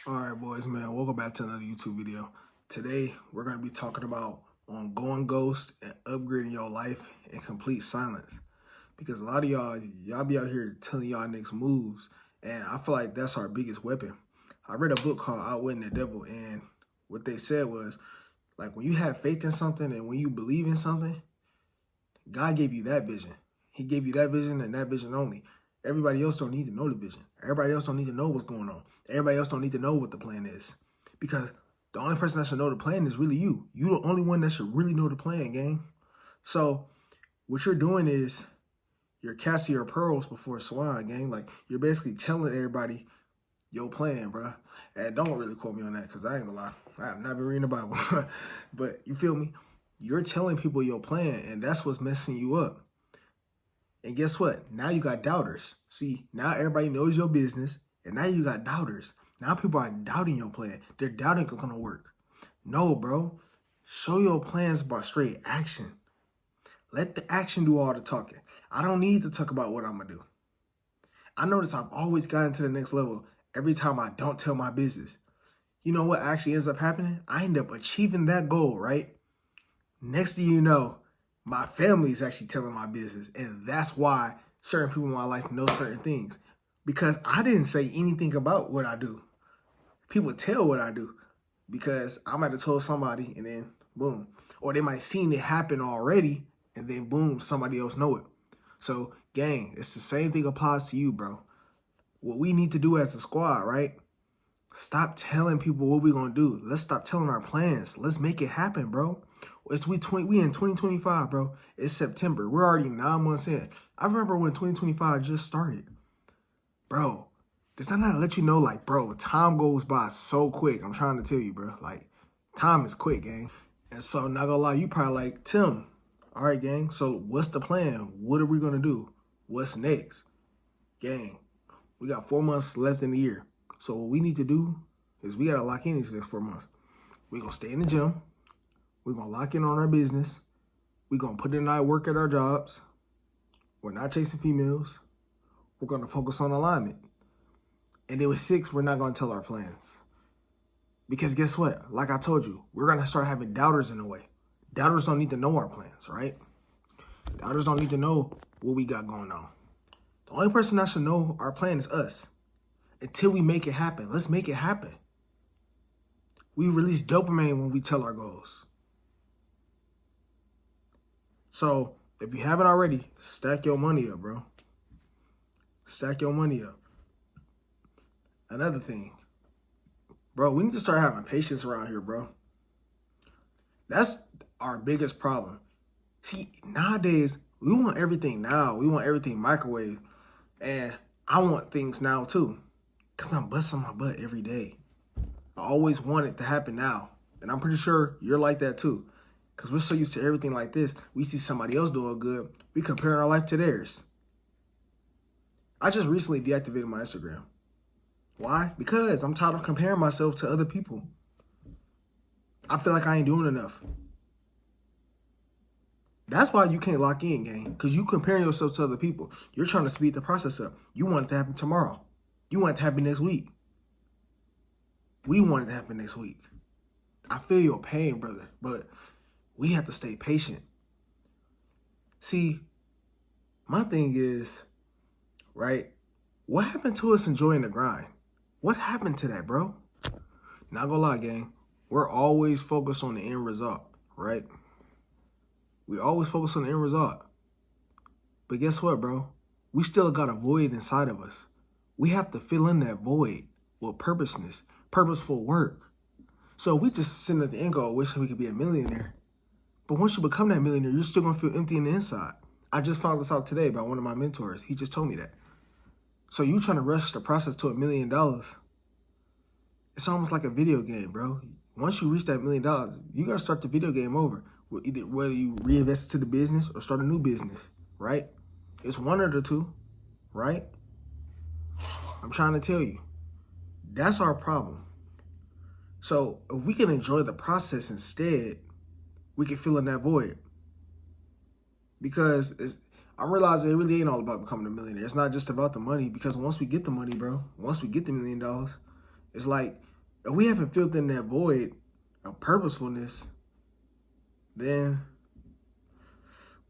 All right, boys, man, welcome back to another YouTube video. Today, we're going to be talking about on going ghost and upgrading your life in complete silence. Because a lot of y'all be out here telling y'all next moves, and I feel like that's our biggest weapon. I read a book called Outwitting the Devil, and what they said was, like, when you have faith in something and when you believe in something, God gave you that vision. He gave you that vision and that vision only. Everybody else don't need to know the vision. Everybody else don't need to know what's going on. Everybody else don't need to know what the plan is. Because the only person that should know the plan is really you. You the only one that should really know the plan, gang. So what you're doing is you're casting your pearls before swine, gang. Like, you're basically telling everybody your plan, bro. And don't really quote me on that, because I ain't gonna lie. I have not been reading the Bible. But you feel me? You're telling people your plan, and that's what's messing you up. And guess what? Now you got doubters. See, now everybody knows your business, and now you got doubters. Now people are doubting your plan. They're doubting it's going to work. No, bro. Show your plans by straight action. Let the action do all the talking. I don't need to talk about what I'm going to do. I notice I've always gotten to the next level every time I don't tell my business. You know what actually ends up happening? I end up achieving that goal, right? Next thing you know, my family is actually telling my business. And that's why certain people in my life know certain things. Because I didn't say anything about what I do. People tell what I do. Because I might have told somebody and then boom. Or they might seen it happen already and then boom, somebody else know it. So gang, it's the same thing applies to you, bro. What we need to do as a squad, right? Stop telling people what we're going to do. Let's stop telling our plans. Let's make it happen, bro. We in 2025, bro. It's September. We're already 9 months in. I remember when 2025 just started. Bro, does that not let you know, like, bro, time goes by so quick. I'm trying to tell you, bro. Like, time is quick, gang. And so, not gonna lie, you probably like, Tim, all right, gang, so what's the plan? What are we gonna do? What's next? Gang, we got 4 months left in the year. So what we need to do is we gotta lock in these next 4 months. We're gonna stay in the gym. We're going to lock in on our business. We're going to put in our work at our jobs. We're not chasing females. We're going to focus on alignment. And then with 6, we're not going to tell our plans. Because guess what? Like I told you, we're going to start having doubters in the way. Doubters don't need to know our plans, right? Doubters don't need to know what we got going on. The only person that should know our plan is us. Until we make it happen. Let's make it happen. We release dopamine when we tell our goals. So, if you haven't already, stack your money up, bro. Stack your money up. Another thing, bro, we need to start having patience around here, bro. That's our biggest problem. See, nowadays, we want everything now. We want everything microwave. And I want things now, too. Because I'm busting my butt every day. I always want it to happen now. And I'm pretty sure you're like that, too. Because we're so used to everything like this. We see somebody else doing good. We compare our life to theirs. I just recently deactivated my Instagram. Why? Because I'm tired of comparing myself to other people. I feel like I ain't doing enough. That's why you can't lock in, gang. Because you comparing yourself to other people. You're trying to speed the process up. You want it to happen tomorrow. You want it to happen next week. We want it to happen next week. I feel your pain, brother. But we have to stay patient. See, my thing is, right, what happened to us enjoying the grind? What happened to that, bro? Not gonna lie, gang. We're always focused on the end result, right? We always focus on the end result. But guess what, bro? We still got a void inside of us. We have to fill in that void with purposeful work. So if we just sitting at the end goal wishing we could be a millionaire, but once you become that millionaire, you're still going to feel empty in the inside. I just found this out today by one of my mentors. He just told me that. So you trying to rush the process to $1 million. It's almost like a video game, bro. Once you reach that $1 million, you got to start the video game over. Whether you reinvest into the business or start a new business, right? It's one of the two, right? I'm trying to tell you. That's our problem. So if we can enjoy the process instead, we can fill in that void. Because I'm realizing it really ain't all about becoming a millionaire. It's not just about the money, because once we get the money, bro, once we get the $1 million, it's like If we haven't filled in that void of purposefulness, then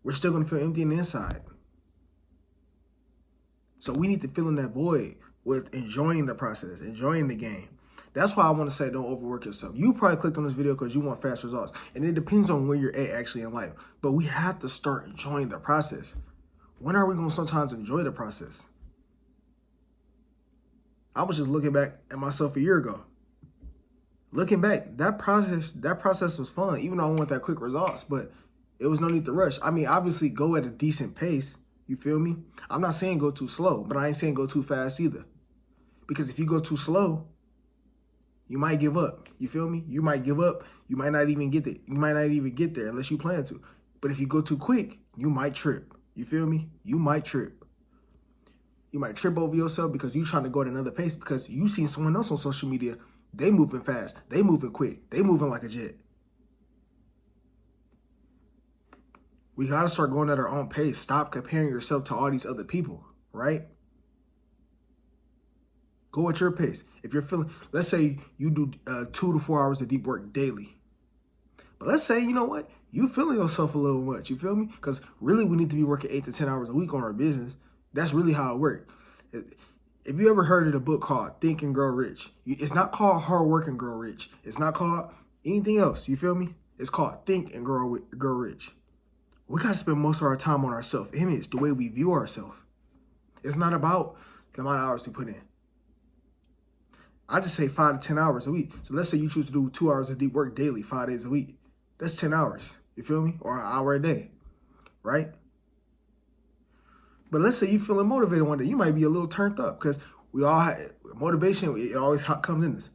we're still going to feel empty on the inside. So we need to fill in that void with enjoying the process, enjoying the game. That's why I want to say don't overwork yourself. You probably clicked on this video because you want fast results. And it depends on where you're at actually in life. But we have to start enjoying the process. When are we going to sometimes enjoy the process? I was just looking back at myself a year ago. Looking back, that process was fun, even though I want that quick results, but it was no need to rush. I mean, obviously go at a decent pace. You feel me? I'm not saying go too slow, but I ain't saying go too fast either. Because if you go too slow, you might give up. You feel me? You might give up. You might not even get there. You might not even get there unless you plan to. But if you go too quick, you might trip. You feel me? You might trip. You might trip over yourself because you're trying to go at another pace because you seen someone else on social media. They moving fast. They moving quick. They moving like a jet. We got to start going at our own pace. Stop comparing yourself to all these other people, right? Go at your pace. If you're feeling, let's say you do 2 to 4 hours of deep work daily. But let's say, you know what? You feeling yourself a little much. You feel me? Because really we need to be working 8 to 10 hours a week on our business. That's really how it works. If you ever heard of the book called Think and Grow Rich, it's not called Hard Work and Grow Rich. It's not called anything else. You feel me? It's called Think and Grow Rich. We got to spend most of our time on our self-image, the way we view ourselves. It's not about the amount of hours we put in. I just say 5 to 10 hours a week. So let's say you choose to do 2 hours of deep work daily, 5 days a week. That's 10 hours. You feel me? Or an hour a day, right? But let's say you feeling motivated one day. You might be a little turned up because we all have motivation. It always comes in this.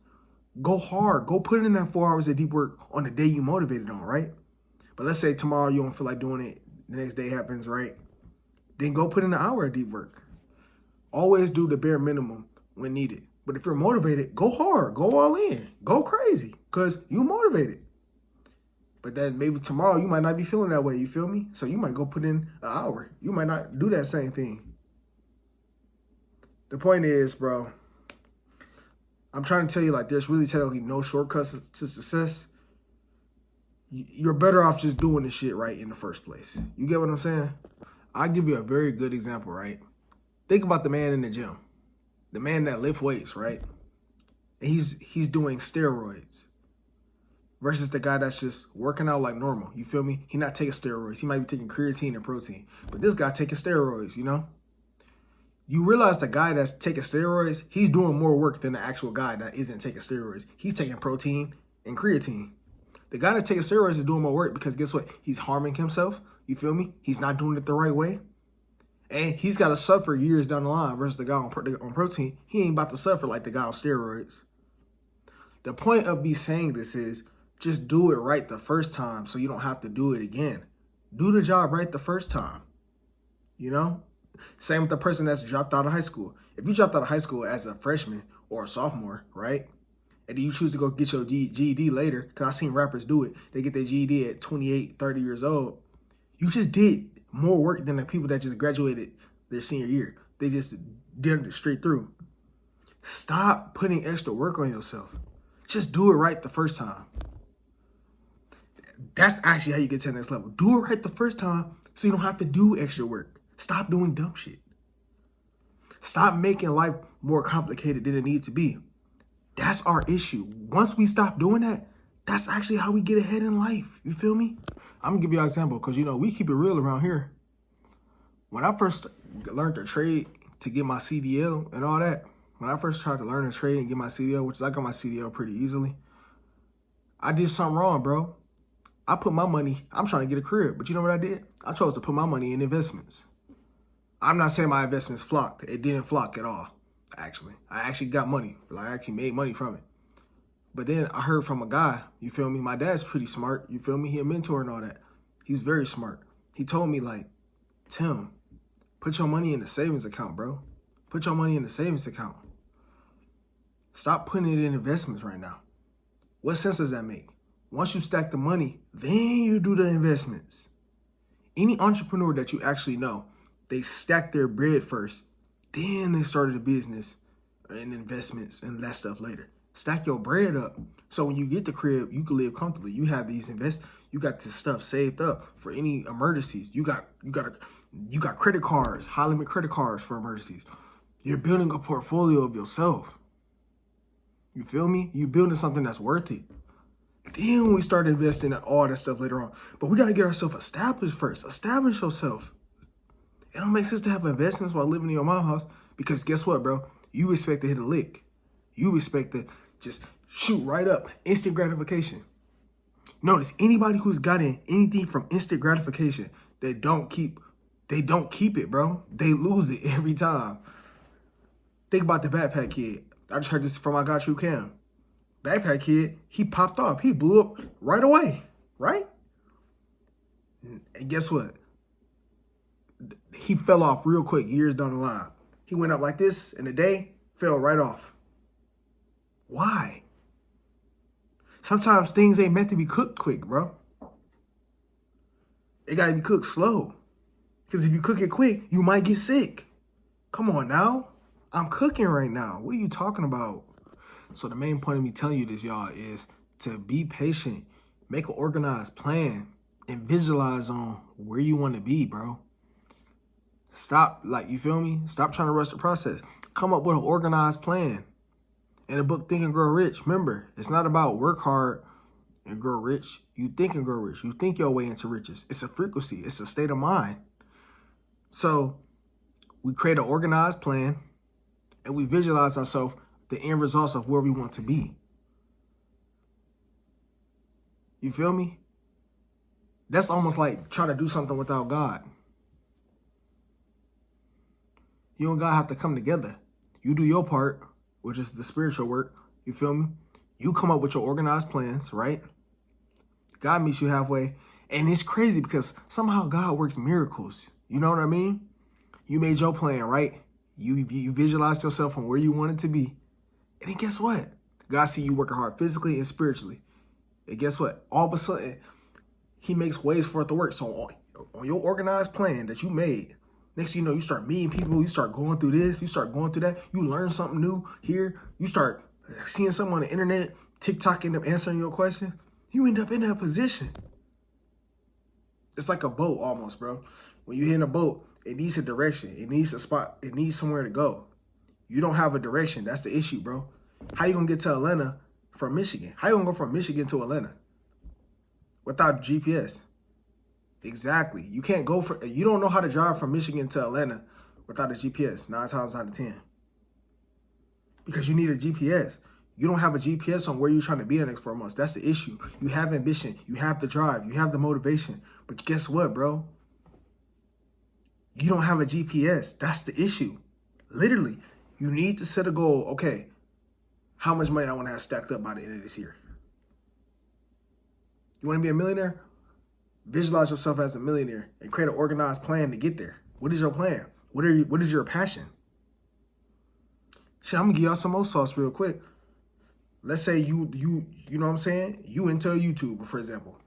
Go hard. Go put in that 4 hours of deep work on the day you motivated on, right? But let's say tomorrow you don't feel like doing it. The next day happens, right? Then go put in an hour of deep work. Always do the bare minimum when needed. But if you're motivated, go hard. Go all in. Go crazy because you motivated. But then maybe tomorrow you might not be feeling that way. You feel me? So you might go put in an hour. You might not do that same thing. The point is, bro, I'm trying to tell you, like, there's really technically no shortcuts to success. You're better off just doing the shit right in the first place. You get what I'm saying? I'll give you a very good example, right? Think about the man in the gym. The man that lifts weights, right? And he's doing steroids. Versus the guy that's just working out like normal. You feel me? He not taking steroids. He might be taking creatine and protein. But this guy taking steroids, you know? You realize the guy that's taking steroids, he's doing more work than the actual guy that isn't taking steroids. He's taking protein and creatine. The guy that's taking steroids is doing more work because guess what? He's harming himself. You feel me? He's not doing it the right way. And he's got to suffer years down the line versus the guy on protein. He ain't about to suffer like the guy on steroids. The point of me saying this is just do it right the first time so you don't have to do it again. Do the job right the first time. You know? Same with the person that's dropped out of high school. If you dropped out of high school as a freshman or a sophomore, right? And then you choose to go get your GED later, because I've seen rappers do it. They get their GED at 28, 30 years old. You just did more work than the people that just graduated their senior year. They just did it straight through. Stop putting extra work on yourself. Just do it right the first time. That's actually how you get to the next level. Do it right the first time so you don't have to do extra work. Stop doing dumb shit. Stop making life more complicated than it needs to be. That's our issue. Once we stop doing that, that's actually how we get ahead in life. You feel me? I'm going to give you an example because, you know, we keep it real around here. When I first learned to trade to get my CDL and all that, when I first tried to learn to trade and get my CDL, which is I got my CDL pretty easily, I did something wrong, bro. I put my money, I'm trying to get a crib, but you know what I did? I chose to put my money in investments. I'm not saying my investments flocked. It didn't flock at all, actually. I actually got money. I actually made money from it. But then I heard from a guy, you feel me? My dad's pretty smart, you feel me? He a mentor and all that. He's very smart. He told me, like, Tim, put your money in the savings account, bro. Put your money in the savings account. Stop putting it in investments right now. What sense does that make? Once you stack the money, then you do the investments. Any entrepreneur that you actually know, they stack their bread first, then they started a business and investments and that stuff later. Stack your bread up. So when you get the crib, you can live comfortably. You have these you got this stuff saved up for any emergencies. You got credit cards, high limit credit cards for emergencies. You're building a portfolio of yourself. You feel me? You're building something that's worth it. Then we start investing in all that stuff later on. But we got to get ourselves established first. Establish yourself. It don't make sense to have investments while living in your mom's house, because guess what, bro? You expect to hit a lick. You expect to just shoot right up. Instant gratification. Notice anybody who's gotten anything from instant gratification, they don't keep it, bro. They lose it every time. Think about the Backpack Kid. I just heard this from I Got You Cam. Backpack Kid, he popped off. He blew up right away, right? And guess what? He fell off real quick years down the line. He went up like this in a day, fell right off. Why? Sometimes things ain't meant to be cooked quick, bro. It got to be cooked slow. Because if you cook it quick, you might get sick. Come on now. I'm cooking right now. What are you talking about? So the main point of me telling you this, y'all, is to be patient. Make an organized plan and visualize on where you want to be, bro. Stop, you feel me? Stop trying to rush the process. Come up with an organized plan. In the book, Think and Grow Rich, remember, it's not about work hard and grow rich. You think and grow rich. You think your way into riches. It's a frequency. It's a state of mind. So we create an organized plan and we visualize ourselves the end results of where we want to be. You feel me? That's almost like trying to do something without God. You and God have to come together. You do your part, which is the spiritual work. You feel me? You come up with your organized plans, right? God meets you halfway. And it's crazy because somehow God works miracles. You know what I mean? You made your plan, right? You visualized yourself from where you wanted to be. And then guess what? God see you working hard physically and spiritually. And guess what? All of a sudden, he makes ways for it to work. So on your organized plan that you made, next thing you know, you start meeting people, you start going through this, you start going through that, you learn something new here, you start seeing something on the internet, TikTok end up answering your question, you end up in that position. It's like a boat almost, bro. When you're in a boat, it needs a direction, it needs a spot, it needs somewhere to go. You don't have a direction, that's the issue, bro. How you gonna get to Atlanta from Michigan? How you gonna go from Michigan to Atlanta without GPS? Exactly. You can't go you don't know how to drive from Michigan to Atlanta without a GPS, 9 times out of 10. Because you need a GPS. You don't have a GPS on where you're trying to be the next 4 months. That's the issue. You have ambition. You have the drive. You have the motivation. But guess what, bro? You don't have a GPS. That's the issue. Literally, you need to set a goal. Okay, how much money I want to have stacked up by the end of this year? You want to be a millionaire? Visualize yourself as a millionaire and create an organized plan to get there. What is your plan? What is your passion? Shit, I'm gonna give y'all some more sauce real quick. Let's say you know what I'm saying? You into a YouTuber, for example.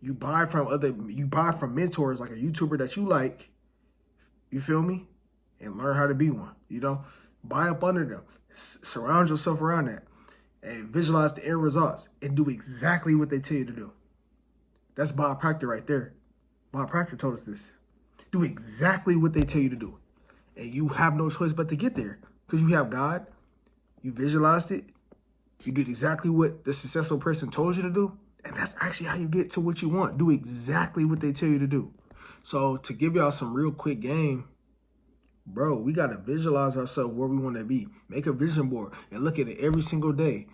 You buy from mentors like a YouTuber that you like, you feel me? And learn how to be one, you know? Buy up under them. Surround yourself around that. And visualize the end results and do exactly what they tell you to do. That's Bob Proctor right there. Bob Proctor told us this. Do exactly what they tell you to do. And you have no choice but to get there. Because you have God. You visualized it. You did exactly what the successful person told you to do. And that's actually how you get to what you want. Do exactly what they tell you to do. So to give y'all some real quick game, bro, we got to visualize ourselves where we want to be. Make a vision board and look at it every single day.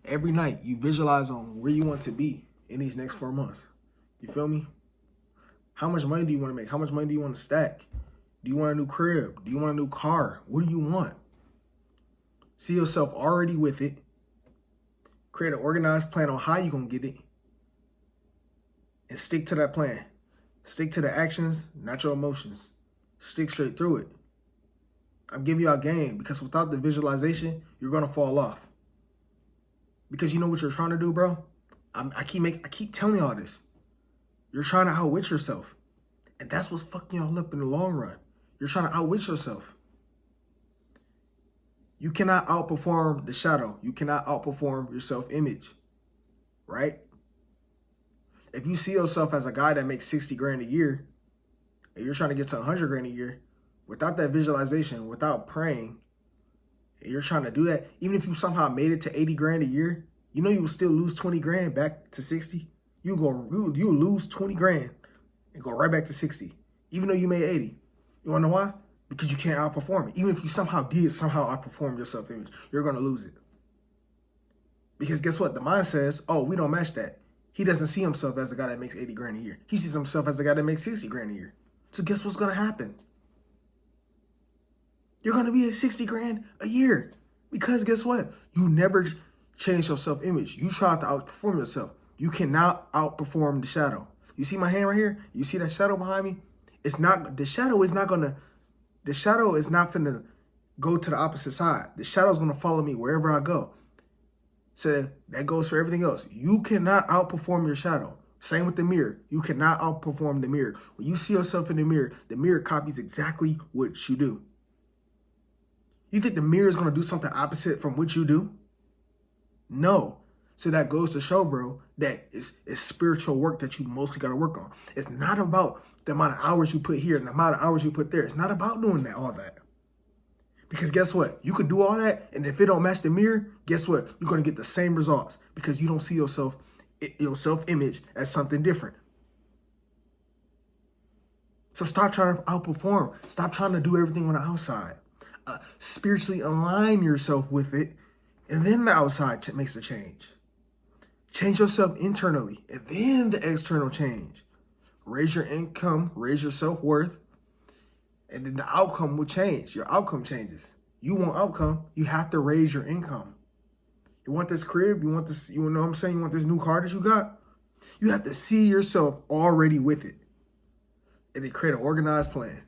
Every night, you visualize on where you want to be in these next 4 months. You feel me? How much money do you want to make? How much money do you want to stack? Do you want a new crib? Do you want a new car? What do you want? See yourself already with it. Create an organized plan on how you're going to get it. And stick to that plan. Stick to the actions, not your emotions. Stick straight through it. I'm giving you a game because without the visualization, you're going to fall off. Because you know what you're trying to do, bro? I keep telling y'all this. You're trying to outwit yourself. And that's what's fucking y'all up in the long run. You're trying to outwit yourself. You cannot outperform the shadow. You cannot outperform your self-image, right? If you see yourself as a guy that makes 60 grand a year and you're trying to get to 100 grand a year, without that visualization, without praying, and you're trying to do that, even if you somehow made it to 80 grand a year, you know you will still lose 20 grand back to 60. You lose 20 grand and go right back to 60, even though you made 80. You wanna know why? Because you can't outperform it. Even if you somehow outperform your self-image, you're gonna lose it. Because guess what? The mind says, oh, we don't match that. He doesn't see himself as a guy that makes 80 grand a year. He sees himself as a guy that makes 60 grand a year. So guess what's gonna happen? You're gonna be at 60 grand a year. Because guess what? You never change your self-image. You try to outperform yourself. You cannot outperform the shadow. You see my hand right here? You see that shadow behind me? The shadow is not gonna go to the opposite side. The shadow is gonna follow me wherever I go. So that goes for everything else. You cannot outperform your shadow. Same with the mirror. You cannot outperform the mirror. When you see yourself in the mirror copies exactly what you do. You think the mirror is going to do something opposite from what you do? No. So that goes to show, bro, that it's spiritual work that you mostly got to work on. It's not about the amount of hours you put here and the amount of hours you put there. It's not about doing all that. Because guess what? You could do all that, and if it don't match the mirror, guess what? You're going to get the same results because you don't see your self-image as something different. So stop trying to outperform. Stop trying to do everything on the outside. Spiritually align yourself with it, and then the outside makes a change. Change yourself internally, and then the external change. Raise your income, raise your self-worth, and then the outcome will change. Your outcome changes. You want outcome, you have to raise your income. You want this crib, you want this, you know what I'm saying? You want this new car that you got? You have to see yourself already with it. And then create an organized plan.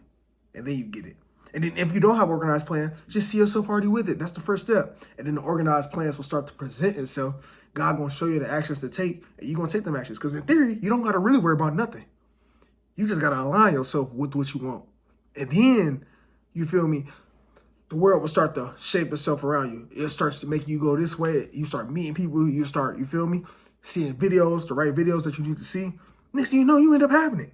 And then you get it. And then if you don't have an organized plan, just see yourself already with it. That's the first step. And then the organized plans will start to present itself. God gonna show you the actions to take, and you're gonna take them actions. Because in theory, you don't gotta really worry about nothing. You just gotta align yourself with what you want. And then, you feel me, the world will start to shape itself around you. It starts to make you go this way. You start meeting people. You feel me, seeing videos, the right videos that you need to see. Next thing you know, you end up having it.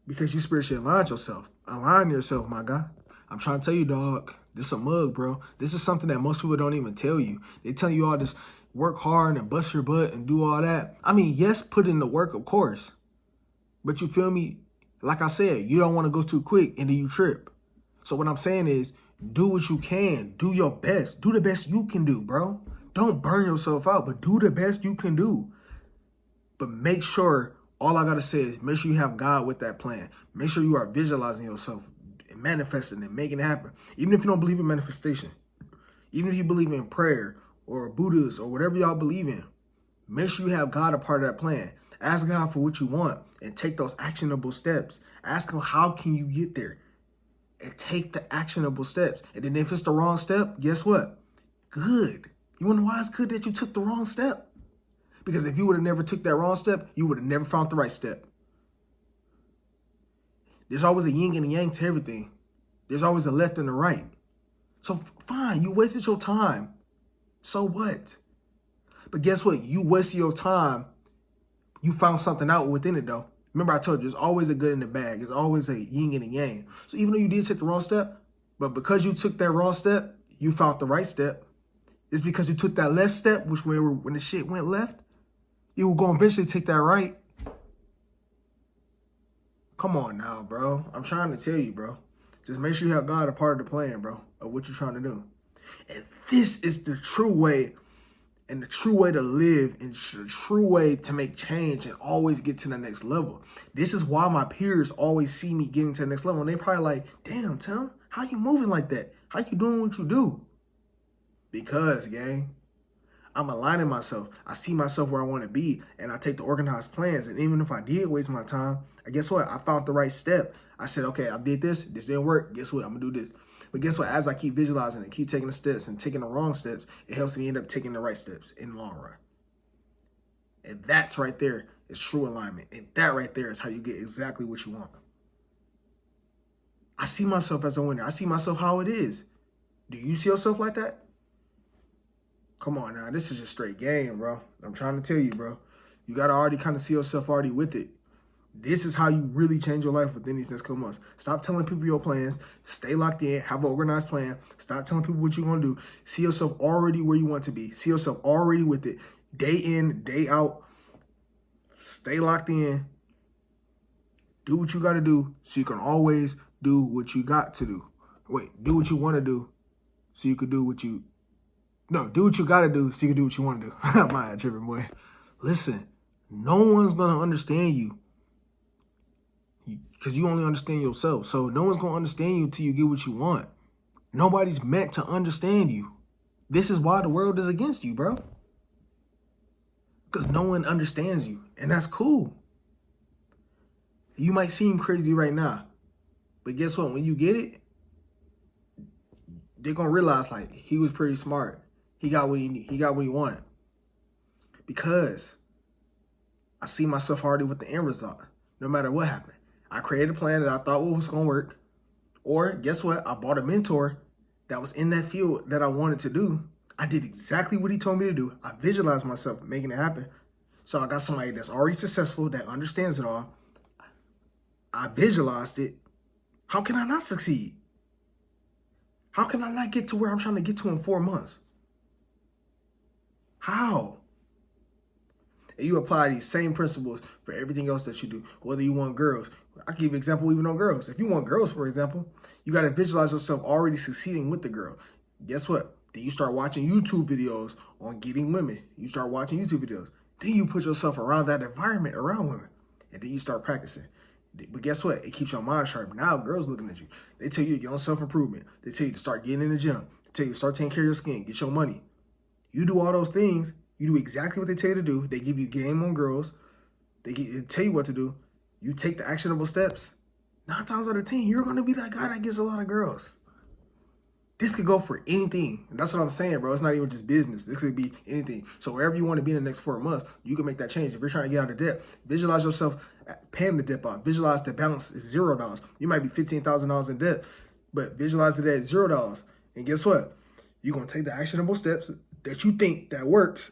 Because you spiritually aligned yourself. Align yourself, my guy. I'm trying to tell you, dog, this is a mug, bro. This is something that most people don't even tell you. They tell you all this, work hard and bust your butt and do all that. I mean, yes, put in the work, of course. But you feel me? Like I said, you don't want to go too quick and then you trip. So what I'm saying is, do what you can. Do your best. Do the best you can do, bro. Don't burn yourself out, but do the best you can do. But make sure, all I got to say is, make sure you have God with that plan. Make sure you are visualizing yourself and manifesting and making it happen. Even if you don't believe in manifestation, even if you believe in prayer or Buddhas or whatever y'all believe in, make sure you have God a part of that plan. Ask God for what you want and take those actionable steps. Ask him, how can you get there? And take the actionable steps. And then if it's the wrong step, guess what? Good. You want to know why it's good that you took the wrong step? Because if you would have never took that wrong step, you would have never found the right step. There's always a yin and a yang to everything. There's always a left and a right. So fine, you wasted your time. So what? But guess what? You wasted your time. You found something out within it, though. Remember, I told you, there's always a good and a bad. There's always a yin and a yang. So even though you did take the wrong step, but because you took that wrong step, you found the right step. It's because you took that left step, which when the shit went left, you were going to eventually take that right. Come on now, bro. I'm trying to tell you, bro. Just make sure you have God a part of the plan, bro, of what you're trying to do. And this is the true way, and the true way to live, and the true way to make change and always get to the next level. This is why my peers always see me getting to the next level. And they probably like, damn, Tim, how you moving like that? How you doing what you do? Because, gang, I'm aligning myself. I see myself where I want to be, and I take the organized plans. And even if I did waste my time, guess what? I found the right step. I said, okay, I did this. This didn't work. Guess what? I'm going to do this. But guess what? As I keep visualizing and keep taking the steps and taking the wrong steps, it helps me end up taking the right steps in the long run. And that's right there is true alignment. And that right there is how you get exactly what you want. I see myself as a winner. I see myself how it is. Do you see yourself like that? Come on now, this is just straight game, bro. I'm trying to tell you, bro. You got to already kind of see yourself already with it. This is how you really change your life within these next couple months. Stop telling people your plans. Stay locked in. Have an organized plan. Stop telling people what you're going to do. See yourself already where you want to be. See yourself already with it. Day in, day out. Stay locked in. Do what you got to do so you can always do what you got to do. Wait, do what you want to do so you can do what you... No, do what you got to do so you can do what you want to do. I'm not tripping, boy. Listen, no one's going to understand you because you only understand yourself. So no one's going to understand you until you get what you want. Nobody's meant to understand you. This is why the world is against you, bro. Because no one understands you, and that's cool. You might seem crazy right now, but guess what? When you get it, they're going to realize, like, he was pretty smart. He got what he wanted. Because I see myself already with the end result, no matter what happened. I created a plan that I thought was going to work. Or guess what? I bought a mentor that was in that field that I wanted to do. I did exactly what he told me to do. I visualized myself making it happen. So I got somebody that's already successful, that understands it all. I visualized it. How can I not succeed? How can I not get to where I'm trying to get to in 4 months? How? And you apply these same principles for everything else that you do, whether you want girls. I can give you an example even on girls. If you want girls, for example, you got to visualize yourself already succeeding with the girl. Guess what? Then you start watching YouTube videos on getting women. You start watching YouTube videos. Then you put yourself around that environment around women. And then you start practicing. But guess what? It keeps your mind sharp. Now girls looking at you. They tell you to get on self-improvement. They tell you to start getting in the gym. They tell you to start taking care of your skin. Get your money. You do all those things. You do exactly what they tell you to do. They give you game on girls. They tell you what to do. You take the actionable steps. 9 times out of 10, you're going to be that guy that gets a lot of girls. This could go for anything. And that's what I'm saying, bro. It's not even just business. This could be anything. So wherever you want to be in the next 4 months, you can make that change. If you're trying to get out of debt, visualize yourself paying the debt off. Visualize the balance is $0. You might be $15,000 in debt, but visualize it at $0. And guess what? You're going to take the actionable steps that you think that works.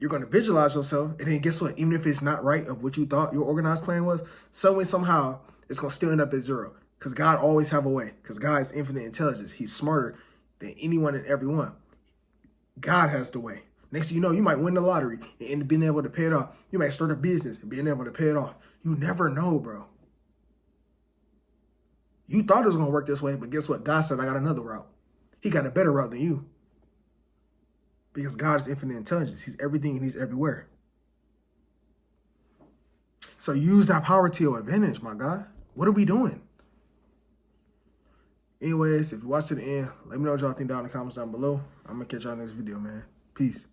You're going to visualize yourself. And then guess what? Even if it's not right of what you thought your organized plan was, some way, somehow, it's going to still end up at 0. Because God always have a way. Because God is infinite intelligence. He's smarter than anyone and everyone. God has the way. Next thing you know, you might win the lottery and end up being able to pay it off. You might start a business and being able to pay it off. You never know, bro. You thought it was going to work this way, but guess what? God said, I got another route. He got a better route than you. Because God is infinite intelligence. He's everything and he's everywhere. So use that power to your advantage, my God. What are we doing? Anyways, if you watch to the end, let me know what y'all think down in the comments down below. I'm going to catch y'all next video, man. Peace.